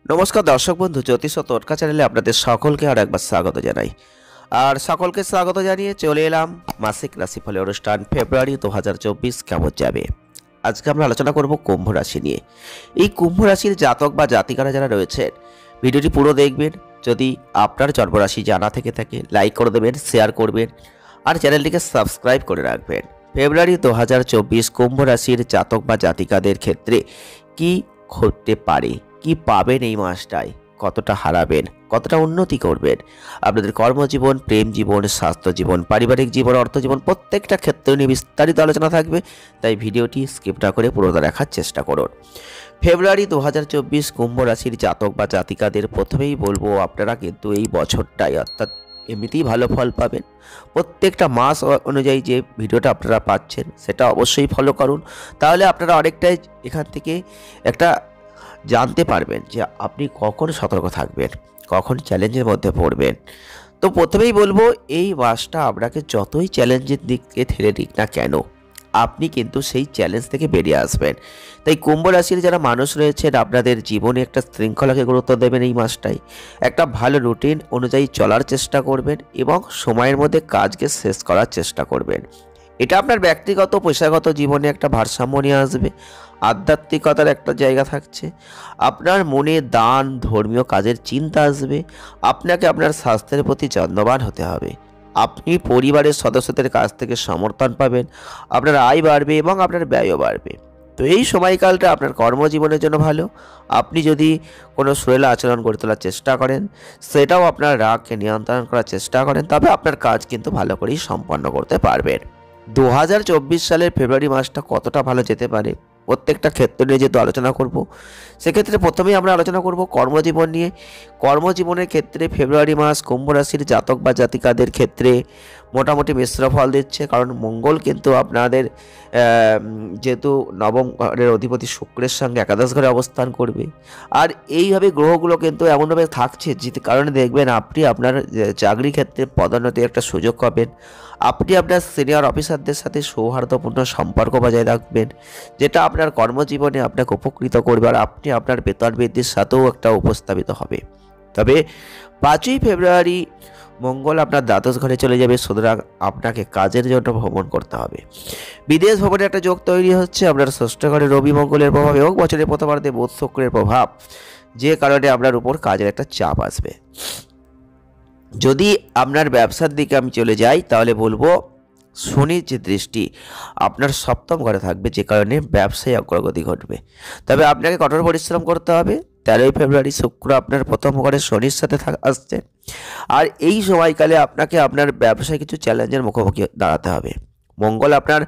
নমস্কার দর্শক বন্ধু, জ্যোতিষ ও টোটকা চ্যানেলে আপনাদের সকলকে আর একবার স্বাগত জানাই। আর সকলকে স্বাগত জানিয়ে চলে এলাম মাসিক রাশিফলের অনুষ্ঠান ফেব্রুয়ারি 2024 কেমন যাবে। আজকে আমরা আলোচনা করব কুম্ভ রাশি নিয়ে। এই কুম্ভ রাশির জাতক বা জাতিকারা যারা রয়েছেন, ভিডিওটি পুরো দেখবেন। যদি আপনার জন্মরাশি জানা থেকে থাকে লাইক করে দেবেন, শেয়ার করবেন আর চ্যানেলটিকে সাবস্ক্রাইব করে রাখবেন। ফেব্রুয়ারি 2024 কুম্ভ রাশির জাতক বা জাতিকাদের ক্ষেত্রে কি ঘটতে পারে, কি পাবেন এই মাসটায়, কতটা হারাবেন, কতটা উন্নতি করবেন, আপনাদের কর্মজীবন, প্রেম জীবন, স্বাস্থ্য জীবন, পারিবারিক জীবন, অর্থ জীবন প্রত্যেকটা ক্ষেত্রে নিয়ে বিস্তারিত আলোচনা থাকবে। তাই ভিডিওটি স্কিপ না করে পুরোটা দেখার চেষ্টা করুন। ফেব্রুয়ারি 2024 কুম্ভ রাশির জাতক বা জাতিকাদের প্রথমেই বলবো, আপনারা কিন্তু এই বছরটাই অর্থাৎ এমনিতেই ভালো ফল পাবেন। প্রত্যেকটা মাস অনুযায়ী যে ভিডিওটা আপনারা পাচ্ছেন সেটা অবশ্যই ফলো করুন। তাহলে আপনারা অনেকটাই এখান থেকে একটা জানতে পারবেন যে আপনি কখন সতর্ক থাকবেন, কখন চ্যালেঞ্জের মধ্যে পড়বেন। তো প্রথমেই বলবো, এই মাসটা আপনাকে যতই চ্যালেঞ্জের দিকে ঠেলে দিক না কেন, আপনি কিন্তু সেই চ্যালেঞ্জ থেকে বেরিয়ে আসবেন। তাই কুম্ভ রাশির যারা মানুষ রয়েছেন, আপনাদের জীবনে একটা শৃঙ্খলাকে গুরুত্ব দেবেন। এই মাসটাই একটা ভালো রুটিন অনুযায়ী চলার চেষ্টা করবেন এবং সময়ের মধ্যে কাজকে শেষ করার চেষ্টা করবেন। এটা আপনার ব্যক্তিগত পেশাগত জীবনে একটা ভারসাম্য নিয়ে আসবে। আধ্যাত্মিকতার একটা জায়গা থাকছে, আপনার মনে দান ধর্মীয় কাজের চিন্তা আসবে। আপনাকে আপনার স্বাস্থ্যের প্রতি যত্নবান হতে হবে। আপনি পরিবারের সদস্যদের কাছ থেকে সমর্থন পাবেন, আপনার আয় বাড়বে এবং আপনার ব্যয়ও বাড়বে। তো এই সময়কালটা আপনার কর্মজীবনের জন্য ভালো। আপনি যদি কোনো সুরেলা আচরণ গড়ে তোলার চেষ্টা করেন, সেটাও আপনার রাগকে নিয়ন্ত্রণ করার চেষ্টা করেন, তবে আপনার কাজ কিন্তু ভালো করেই সম্পন্ন করতে পারবেন। 2024 সালের ফেব্রুয়ারি মাসটা কতটা ভালো যেতে পারে প্রত্যেকটা ক্ষেত্র নিয়ে যেহেতু আলোচনা করব, সেক্ষেত্রে প্রথমেই আমরা আলোচনা করব কর্মজীবন নিয়ে। কর্মজীবনের ক্ষেত্রে ফেব্রুয়ারি মাস কুম্ভ রাশির জাতক বা জাতিকাদের ক্ষেত্রে মোটামুটি মিশ্র ফল দিচ্ছে। কারণ মঙ্গল কিন্তু আপনাদের যেহেতু নবম ঘরের অধিপতি শুক্রের সঙ্গে একাদশ ঘরে অবস্থান করবে, আর এইভাবে গ্রহগুলো কিন্তু এমনভাবে থাকছে যে কারণে দেখবেন আপনি আপনার চাকরি ক্ষেত্রে পদোন্নতির একটা সুযোগ পাবেন। আপনি আপনার সিনিয়র অফিসারদের সাথে সৌহার্দ্যপূর্ণ সম্পর্ক বজায় রাখবেন, যেটা আপনার কর্মজীবনে আপনাকে উপকৃত করবে, আর আপনি আপনার বেতন বৃদ্ধির সাথেও একটা উপস্থাপিত হবে। তবে 5ই ফেব্রুয়ারি মঙ্গল আপনার দ্বাদশ ঘরে চলে যাবে, সুতরাং আপনাকে কাজের জন্য ভ্রমণ করতে হবে। বিদেশ ভ্রমণের একটা যোগ তৈরি হচ্ছে আপনার ষষ্ঠ ঘরে রবি মঙ্গলের প্রভাব এবং বছরের প্রথমার্ধে বুধ শুক্রের প্রভাব, যে কারণে আপনার উপর কাজের একটা চাপ আসবে। যদি আপনার ব্যবসার দিকে আমি চলে যাই, তাহলে বলবো শনির যে দৃষ্টি আপনার সপ্তম ঘরে থাকবে, যে কারণে ব্যবসায় অগ্রগতি ঘটবে। তবে আপনাকে কঠোর পরিশ্রম করতে হবে। 13ই ফেব্রুয়ারি শুক্র আপনার প্রথম ঘরে শনির সাথে আসছে, আর এই সময়কালে আপনাকে আপনার ব্যবসায় কিছু চ্যালেঞ্জের মুখোমুখি দাঁড়াতে হবে। মঙ্গল আপনার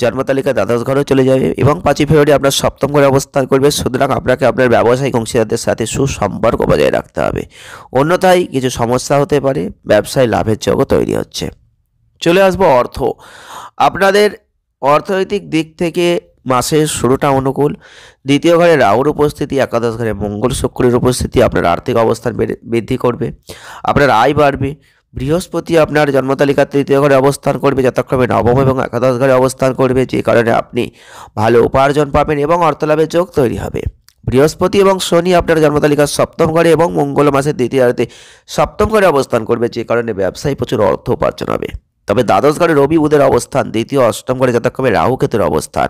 জন্মতালিকা দ্বাদশ ঘরেও চলে যাবে এবং 5ই ফেব্রুয়ারি আপনার সপ্তম ঘরে অবস্থান করবে, সুতরাং আপনাকে আপনার ব্যবসায়িক অংশীদারদের সাথে সুসম্পর্ক বজায় রাখতে হবে, অন্যথায় কিছু সমস্যা হতে পারে। ব্যবসায় লাভের যোগও তৈরি হচ্ছে। চলে আসবো অর্থ। আপনাদের অর্থনৈতিক দিক থেকে মাসের শুরুটা অনুকূল। দ্বিতীয় ঘরে রাহুর উপস্থিতি, একাদশ ঘরে মঙ্গল শুক্রের উপস্থিতি আপনার আর্থিক অবস্থান বৃদ্ধি করবে, আপনার আয় বাড়বে। বৃহস্পতি আপনার জন্মতালিকার তৃতীয় ঘরে অবস্থান করবে, যথাক্রমে নবম এবং একাদশ ঘরে অবস্থান করবে, যে কারণে আপনি ভালো উপার্জন পাবেন এবং অর্থলাভের যোগ তৈরি হবে। বৃহস্পতি এবং শনি আপনার জন্মতালিকার সপ্তম ঘরে এবং মঙ্গল মাসের দ্বিতীয়ার্ধে সপ্তম ঘরে অবস্থান করবে, যে কারণে ব্যবসায় প্রচুর অর্থ উপার্জন হবে। তবে দ্বাদশ ঘরে রবি বুধের অবস্থান, দ্বিতীয় অষ্টম ঘরে যথাক্রমে রাহু কেতুর অবস্থান,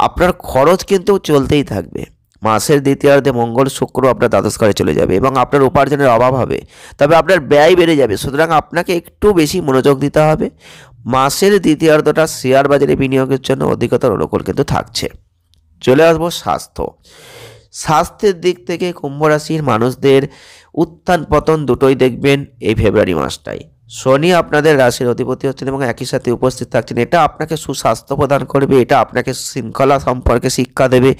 আপনার খরচ কিন্তু চলতেই থাকবে। মাসের দ্বিতীয়ার্ধে মঙ্গল শুক্র আপনার দ্বাদশ ঘরে চলে যাবে এবং আপনার উপার্জনের অভাব হবে, তবে আপনার ব্যয় বেড়ে যাবে, সুতরাং আপনাকে একটু বেশি মনোযোগ দিতে হবে। মাসের দ্বিতীয়ার্ধটা শেয়ার বাজারে বিনিয়োগের জন্য অধিকতর অনুকূল কিন্তু থাকছে। চলে আসবো স্বাস্থ্য। স্বাস্থ্যের দিক থেকে কুম্ভ রাশির মানুষদের উত্থান পতন দুটোই দেখবেন এই ফেব্রুয়ারি মাসটাই। শনি আপনাদের রাশির অধিপতি হচ্ছেন এবং একই সাথে উপস্থিত থাকছেন, এটা আপনাকে সুস্বাস্থ্য প্রদান করবে, এটা আপনাকে শৃঙ্খলা সম্পর্কে শিক্ষা দেবে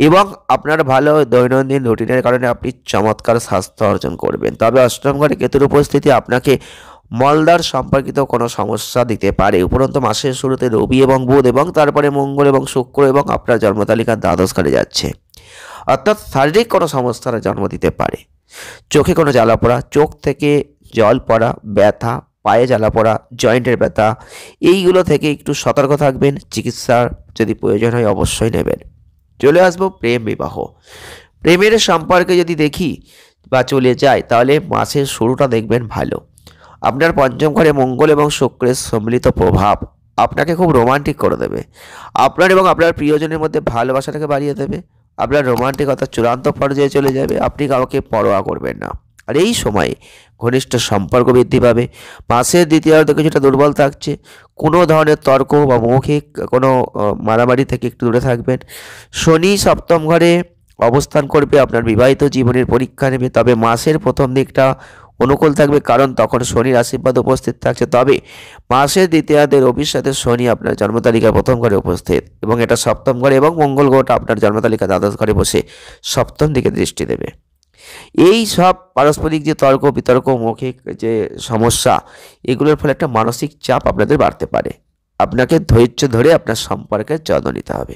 এবং আপনার ভালো দৈনন্দিন রুটিনের কারণে আপনি চমৎকার স্বাস্থ্য অর্জন করবেন। তবে অষ্টম ঘরে কেতুর উপস্থিতি আপনাকে মলদ্বার সম্পর্কিত কোনো সমস্যা দিতে পারে। উপরন্তু মাসের শুরুতে রবি এবং বুধ এবং তারপরে মঙ্গল এবং শুক্র এবং আপনার জন্মতালিকার দ্বাদশ ঘরে যাচ্ছে, অর্থাৎ শারীরিক কোনো সমস্যার জন্ম দিতে পারে। চোখে কোনো জ্বালা পড়া, চোখ থেকে জল পড়া, ব্যথা, পায়ে জ্বালা পড়া, জয়েন্টের ব্যথা, এইগুলো থেকে একটু সতর্ক থাকবেন। চিকিৎসার যদি প্রয়োজন হয় অবশ্যই নেবেন। চলে আসবো প্রেম বিবাহ। প্রেমের সম্পর্কে যদি দেখি বা চলে যায়, তাহলে মাসের শুরুটা দেখবেন ভালো। আপনার পঞ্চম ঘরে মঙ্গল এবং শুক্রের সম্মিলিত প্রভাব আপনাকে খুব রোমান্টিক করে দেবে। আপনার এবং আপনার প্রিয়জনের মধ্যে ভালোবাসাটাকে বাড়িয়ে দেবে। আপনার রোমান্টিকতা চূড়ান্ত পর্যায়ে চলে যাবে, আপনি কাউকে পরোয়া করবেন না। আর এই সময়ে ঘনিষ্ঠ সম্পর্ক বৃদ্ধি পাবে। মাসের দ্বিতীয়ার্ধ কিছুটা দুর্বল থাকছে। কোনো ধরনের তর্ক বা মৌখিক কোনো মারামারি থেকে একটু দূরে থাকবেন। শনি সপ্তম ঘরে অবস্থান করবে, আপনার বিবাহিত জীবনের পরীক্ষা নেবে। তবে মাসের প্রথম দিকটা অনুকূল থাকবে, কারণ তখন শনির আশীর্বাদ উপস্থিত থাকছে। তবে মাসের দ্বিতীয়ার্ধে রবির সাথে শনি আপনার জন্মতালিকার প্রথম ঘরে উপস্থিত, এবং এটা সপ্তম ঘরে, এবং মঙ্গল গ্রহটা আপনার জন্মতালিকা দ্বাদশ ঘরে বসে সপ্তম দিকে দৃষ্টি দেবে। এই সব পারস্পরিক যে তর্ক বিতর্ক, মৌখিক যে সমস্যা, এগুলোর ফলে একটা মানসিক চাপ আপনাদের বাড়তে পারে। আপনাকে ধৈর্য ধরে আপনার সম্পর্কের যত্ন নিতে হবে।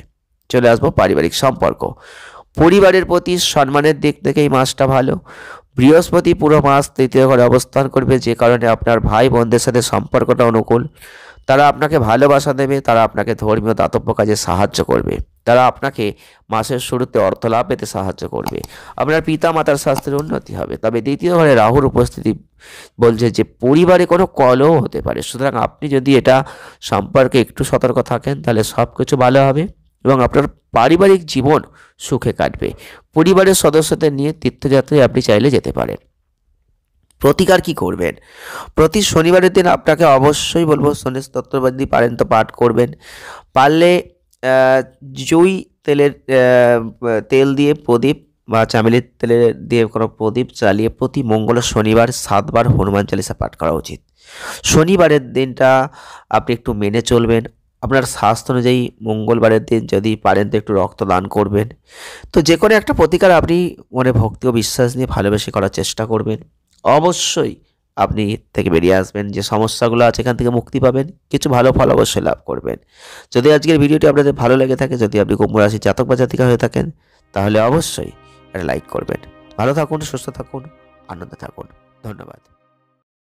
চলে আসবো পারিবারিক সম্পর্ক। পরিবারের প্রতি সম্মানের দিক থেকে এই মাসটা ভালো। বৃহস্পতি পুরো মাস তৃতীয় ঘরে অবস্থান করবে, যে কারণে আপনার ভাই বোনদের সাথে সম্পর্কটা অনুকূল। তারা আপনাকে ভালোবাসা দেবে, তারা আপনাকে ধর্মীয় দাতব্য কাজে সাহায্য করবে, তারা আপনাকে মাসের শুরুতে অর্থ লাভ পেতে সাহায্য করবে। আপনার পিতা মাতার স্বাস্থ্যের উন্নতি হবে। তবে দ্বিতীয় ঘরে রাহুর উপস্থিতি বলছে যে পরিবারে কোনো কলহ হতে পারে। সুতরাং আপনি যদি এটা সম্পর্কে একটু সতর্ক থাকেন, তাহলে সব কিছু ভালো হবে এবং আপনার পারিবারিক জীবন সুখে কাটবে। পরিবারের সদস্যদের নিয়ে তীর্থযাত্রায় আপনি চাইলে যেতে পারেন। প্রতিকার কি করবেন? প্রতি শনিবারের দিন আপনাকে অবশ্যই বলবো শনি স্তোত্র যদি পারেন তো পাঠ করবেন। পারলে জুই তেলের তেল দিয়ে প্রদীপ বা চামেলির তেলে দিয়ে কোনো প্রদীপ জ্বালিয়ে প্রতি মঙ্গল শনিবার 7 বার হনুমান চালিসা পাঠ করা উচিত। শনিবারের দিনটা আপনি একটু মেনে চলবেন। আপনার স্বাস্থ্য অনুযায়ী মঙ্গলবারের দিন যদি পারেন তো একটু রক্তদান করবেন। তো যে কোনো একটা প্রতিকার আপনি মনে ভক্তি ও বিশ্বাস নিয়ে ভালোবেসে করার চেষ্টা করবেন। অবশ্যই আপনি এর থেকে বেরিয়ে আসবেন, যে সমস্যাগুলো আছে এখান থেকে মুক্তি পাবেন, কিছু ভালো ফল অবশ্যই লাভ করবেন। যদি আজকের ভিডিওটি আপনাদের ভালো লেগে থাকে, যদি আপনি কুম্ভ রাশির জাতক বা জাতিকা হয়ে থাকেন, তাহলে অবশ্যই একটা লাইক করবেন। ভালো থাকুন, সুস্থ থাকুন, আনন্দে থাকুন। ধন্যবাদ।